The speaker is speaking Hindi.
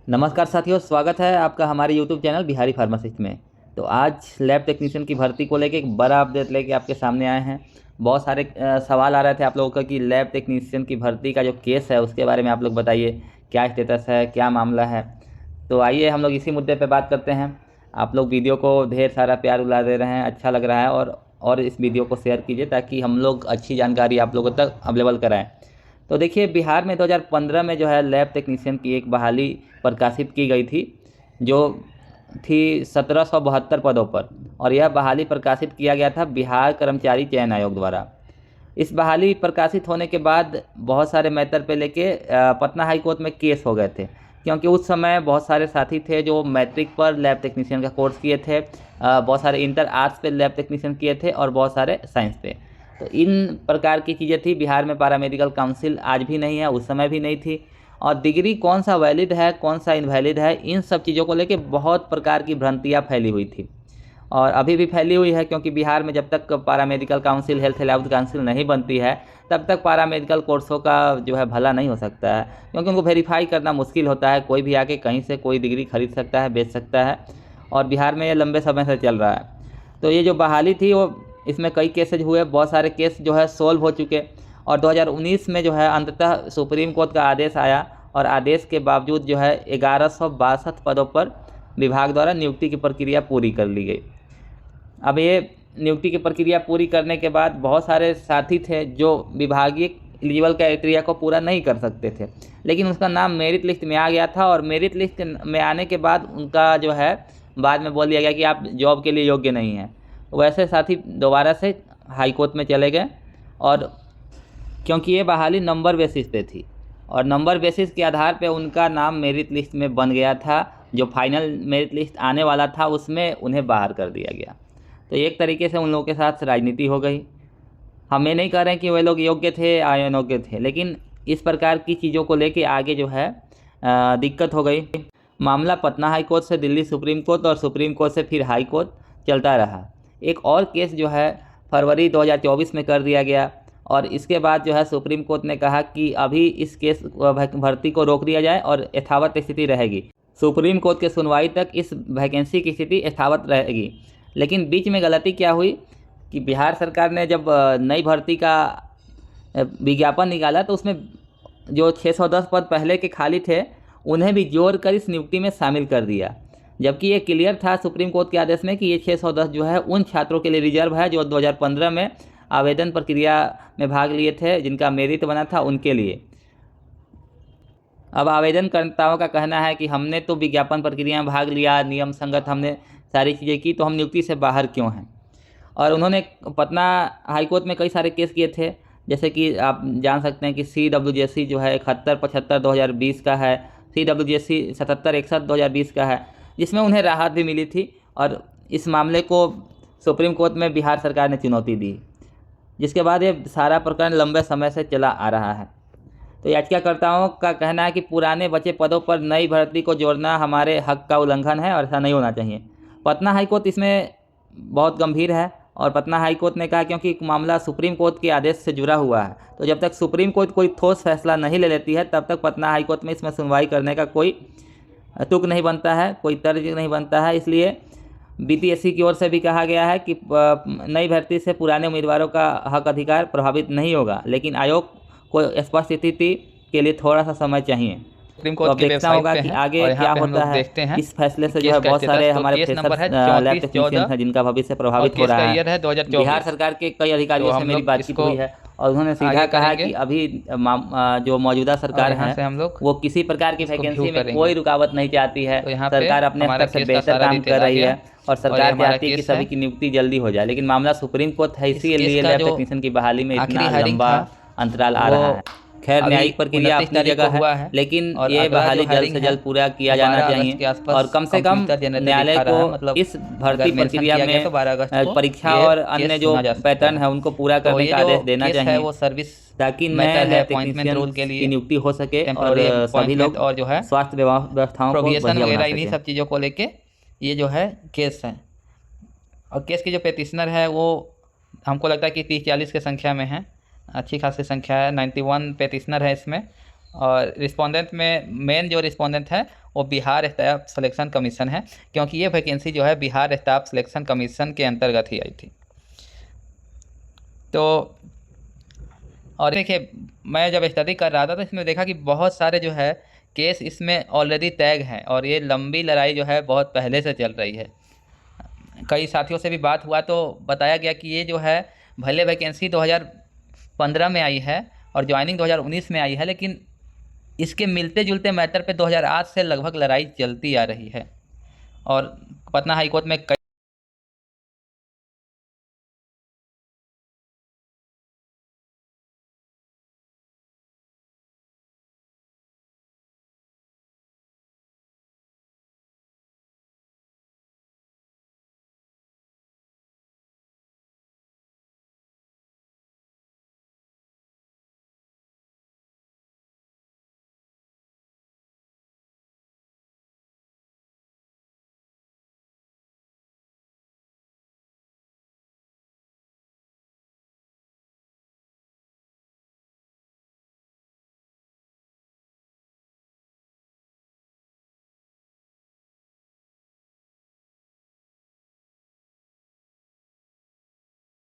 नमस्कार साथियों, स्वागत है आपका हमारे यूट्यूब चैनल बिहारी फार्मासिस्ट में। तो आज लैब टेक्नीशियन की भर्ती को लेके एक बड़ा अपडेट लेके आपके सामने आए हैं। बहुत सारे सवाल आ रहे थे आप लोगों का कि लैब टेक्नीशियन की भर्ती का जो केस है उसके बारे में आप लोग बताइए, क्या स्टेटस है, क्या मामला है। तो आइए हम लोग इसी मुद्दे पर बात करते हैं। आप लोग वीडियो को ढेर सारा प्यार उला दे रहे हैं, अच्छा लग रहा है, और इस वीडियो को शेयर कीजिए ताकि हम लोग अच्छी जानकारी आप लोगों तक अवेलेबल कराएँ। तो देखिए, बिहार में 2015 में जो है लैब टेक्नीशियन की एक बहाली प्रकाशित की गई थी, जो थी 1772 पदों पर। और यह बहाली प्रकाशित किया गया था बिहार कर्मचारी चयन आयोग द्वारा। इस बहाली प्रकाशित होने के बाद बहुत सारे मैटर पे लेके पटना हाई कोर्ट में केस हो गए थे, क्योंकि उस समय बहुत सारे साथी थे जो मैट्रिक पर लैब टेक्नीशियन का कोर्स किए थे, बहुत सारे इंटर आर्ट्स पे लैब टेक्नीशियन किए थे और बहुत सारे साइंस पे। तो इन प्रकार की चीज़ें थी। बिहार में पैरामेडिकल काउंसिल आज भी नहीं है, उस समय भी नहीं थी। और डिग्री कौन सा वैलिड है, कौन सा इनवैलिड है, इन सब चीज़ों को लेके बहुत प्रकार की भ्रांतियाँ फैली हुई थी और अभी भी फैली हुई है। क्योंकि बिहार में जब तक paramedical council, health allowance council नहीं बनती है, तब तक पैरामेडिकल कोर्सों का जो है भला नहीं हो सकता है, क्योंकि उनको वेरीफाई करना मुश्किल होता है। कोई भी आके कहीं से कोई डिग्री खरीद सकता है, बेच सकता है, और बिहार में ये लंबे समय से चल रहा है। तो ये जो बहाली थी वो, इसमें कई केसेज हुए, बहुत सारे केस जो है सोल्व हो चुके। और 2019 में जो है अंततः सुप्रीम कोर्ट का आदेश आया, और आदेश के बावजूद जो है 1162 पदों पर विभाग द्वारा नियुक्ति की प्रक्रिया पूरी कर ली गई। अब ये नियुक्ति की प्रक्रिया पूरी करने के बाद बहुत सारे साथी थे जो विभागीय एलिजिबल क्राइटेरिया को पूरा नहीं कर सकते थे, लेकिन उसका नाम मेरिट लिस्ट में आ गया था। और मेरिट लिस्ट में आने के बाद उनका जो है बाद में बोल दिया गया कि आप जॉब के लिए योग्य नहीं हैं। वैसे साथी दोबारा से हाई कोर्ट में चले गए, और क्योंकि ये बहाली नंबर बेसिस पे थी और नंबर बेसिस के आधार पे उनका नाम मेरिट लिस्ट में बन गया था, जो फाइनल मेरिट लिस्ट आने वाला था उसमें उन्हें बाहर कर दिया गया। तो एक तरीके से उन लोगों के साथ राजनीति हो गई। हम ये नहीं कह रहे हैं कि वे लोग योग्य थे या अयोग्य थे, लेकिन इस प्रकार की चीज़ों को लेके आगे जो है दिक्कत हो गई। मामला पटना हाई कोर्ट से दिल्ली सुप्रीम कोर्ट और सुप्रीम कोर्ट से फिर हाई कोर्ट चलता रहा। एक और केस जो है फरवरी 2024 में कर दिया गया, और इसके बाद जो है सुप्रीम कोर्ट ने कहा कि अभी इस केस भर्ती को रोक दिया जाए और यथावत स्थिति रहेगी। सुप्रीम कोर्ट के सुनवाई तक इस वैकेंसी की स्थिति यथावत रहेगी। लेकिन बीच में गलती क्या हुई कि बिहार सरकार ने जब नई भर्ती का विज्ञापन निकाला, तो उसमें जो 610 पद पहले के खाली थे उन्हें भी जोड़कर इस नियुक्ति में शामिल कर दिया, जबकि ये क्लियर था सुप्रीम कोर्ट के आदेश में कि ये 610 जो है उन छात्रों के लिए रिजर्व है जो 2015 में आवेदन प्रक्रिया में भाग लिए थे, जिनका मेरिट बना था उनके लिए। अब आवेदनकर्ताओं का कहना है कि हमने तो विज्ञापन प्रक्रिया में भाग लिया, नियम संगत हमने सारी चीज़ें की, तो हम नियुक्ति से बाहर क्यों हैं। और उन्होंने पटना हाईकोर्ट में कई सारे केस किए थे, जैसे कि आप जान सकते हैं कि CWJC जो है 7175 2020 का है, CWJC 7761 2020 का है, जिसमें उन्हें राहत भी मिली थी। और इस मामले को सुप्रीम कोर्ट में बिहार सरकार ने चुनौती दी, जिसके बाद ये सारा प्रकरण लंबे समय से चला आ रहा है। तो याचिकाकर्ताओं का कहना है कि पुराने बचे पदों पर नई भर्ती को जोड़ना हमारे हक का उल्लंघन है और ऐसा नहीं होना चाहिए। पटना हाईकोर्ट इसमें बहुत गंभीर है, और पटना हाईकोर्ट ने कहा क्योंकि मामला सुप्रीम कोर्ट के आदेश से जुड़ा हुआ है, तो जब तक सुप्रीम कोर्ट कोई ठोस फैसला नहीं ले लेती है तब तक पटना हाईकोर्ट में इसमें सुनवाई करने का कोई तुक नहीं बनता है, कोई तर्ज नहीं बनता है। इसलिए BPSC की ओर से भी कहा गया है कि नई भर्ती से पुराने उम्मीदवारों का हक अधिकार प्रभावित नहीं होगा, लेकिन आयोग को स्पष्ट स्थिति के लिए थोड़ा सा समय चाहिए। सुप्रीम तो कोर्ट अब की देखना वेबसाइट होगा पे कि हैं आगे और यहाँ क्या पे हम होता लोग है। देखते हैं इस फैसले से कि जो है केस बहुत कैसे सारे तो हमारे केस नंबर है फ्रेशर्स लैब टेक्नीशियंस 3414 हैं जिनका भविष्य और प्रभावित हो केस रहा का है। ईयर है बिहार 2024। सरकार के कई तो अधिकारियों से हम मेरी लोग बातचीत इसको हुई है, और उन्होंने सीधा आगे कहा करेंगे कि अभी जो मौजूदा और सरकार यहाँ है से हम लोग वो किसी प्रकार की इसको व्यू वैकेंसी में करेंगे। कोई रुकावट नहीं चाहती है। तो यहाँ पे सरकार अपने हमारा स्तर से केस का बेहतर सारा काम डिटेल कर आ रही गया है, और और ये सरकार हमारा चाहती है कि केस है। सभी की नियुक्ति जल्दी हो जाए। लेकिन मामला सुप्रीम कोर्ट है, इस केस इसीलिए का लैब जो टेक्नीशियन की बहाली में आखिरी इतना हायरिंग लंबा था अंतराल आ वो रहा है। खैर, अभी न्यायिक प्रक्रिया 29 अपनी तारीख को जगह है, हुआ है लेकिन और ये अगला जो बहाली जल्द हायरिंग से है जल्द पूरा किया वो जाना 12 अगस्त चाहिए। के और आसपास कम से कम कंप्यूटर जनरेटेड न्यायालय दिखा को रहा है। मतलब इस भर्ती अगर मेंशन प्रक्रिया किया गया में तो 12 अगस्त को परीक्षा ये और अन्य केस जो सुना जा सकता पैटर्न है। है उनको पूरा तो करने ये का जो आदेश देना केस है चाहिए, वो सर्विस ताकि नए मैटर है लैब अपॉइंटमेंट टेक्नीशियन रोल के की लिए, नियुक्ति हो सके और टेम्पररी सभी अपॉइंटमेंट, लोग और जो है स्वास्थ्य व्यवस्थाओं को प्रोबेशन बढ़िया बना वगैरह, इन्हीं सकें। सब चीज़ों को लेके ये जो है केस है। और केस की जो पेटिशनर है वो हमको लगता है कि 30-40 की संख्या में है, अच्छी खासी संख्या है। 91 पेटिशनर है इसमें, और रिस्पोंडेंट में मेन जो रिस्पोंडेंट है वो बिहार स्टाफ सिलेक्शन कमीशन है, क्योंकि ये वैकेंसी जो है बिहार स्टाफ सिलेक्शन कमीशन के अंतर्गत ही आई थी। तो और देखिए, मैं जब स्टडी कर रहा था तो इसमें देखा कि बहुत सारे जो है केस इसमें ऑलरेडी टैग हैं, और ये लंबी लड़ाई जो है बहुत पहले से चल रही है। कई साथियों से भी बात हुआ तो बताया गया कि ये जो है भले वैकेंसी 2015 में आई है और ज्वाइनिंग 2019 में आई है, लेकिन इसके मिलते जुलते मैटर पे 2008 से लगभग लड़ाई चलती आ रही है। और पटना हाई कोर्ट में